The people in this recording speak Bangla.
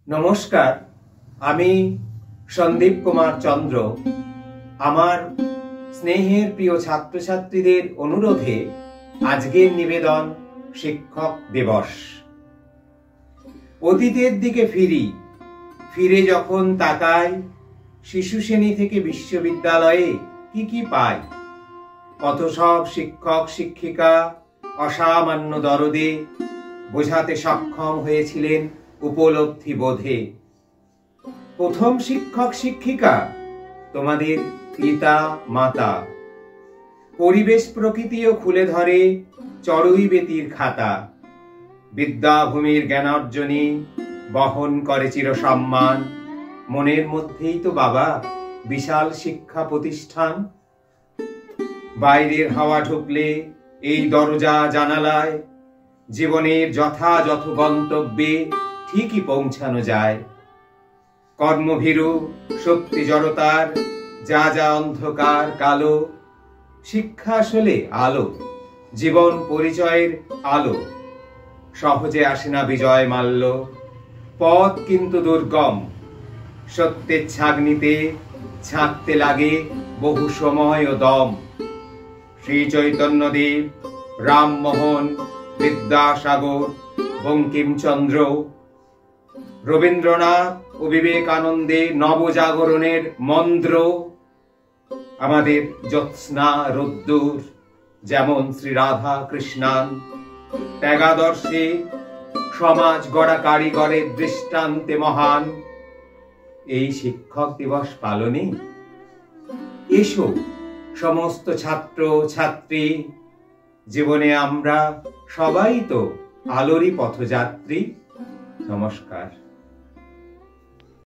নমস্কার, আমি সন্দীপ কুমার চন্দ্র। আমার স্নেহের প্রিয় ছাত্রছাত্রীদের অনুরোধে আজকের নিবেদন শিক্ষক দিবস। অতীতের দিকে ফিরে যখন তাকাই, শিশু শ্রেণী থেকে বিশ্ববিদ্যালয়ে কি পাই। কত সব শিক্ষক শিক্ষিকা অসামান্য দরদে বোঝাতে সক্ষম হয়েছিলেন উপলব্ধি বোধে। প্রথম শিক্ষক শিক্ষিকা তোমাদের পিতা মাতা। পরিবেশ প্রকৃতিও খুলে ধরে চড়ুই বেতির খাতা। বিদ্যাভূমির জ্ঞানার্জনে বহন করে চিরসম্মান। মনের মধ্যেই তো বাবা বিশাল শিক্ষা প্রতিষ্ঠান। বাইরের হাওয়া ঢুকলে এই দরজা জানালায় জীবনের যথাযথ গন্তব্যে ঠিকই পৌঁছানো যায়। কর্মভীরু শক্তি জড়তার যা অন্ধকার কালো, শিক্ষা আসলে আলো, জীবন পরিচয়ের আলো। সহজে আসে না বিজয় মাল্য, পথ কিন্তু দুর্গম। সত্যের ছাঁকনিতে ছাঁকতে লাগে বহু সময় ও দম। শ্রী চৈতন্যদেব, রামমোহন, বিদ্যাসাগর, বঙ্কিমচন্দ্র, রবীন্দ্রনাথ ও বিবেকানন্দে নবজাগরণের মন্ত্র। আমাদের জ্যোৎস্না রোদ্দুর যেমন শ্রী রাধা কৃষ্ণান। ত্যাগাদর্শে সমাজ গড়া কারিগরের দৃষ্টান্তে মহান। এই শিক্ষক দিবস পালনে এসো সমস্ত ছাত্র ছাত্রী। জীবনে আমরা সবাই তো আলোরই পথযাত্রী। নমস্কার।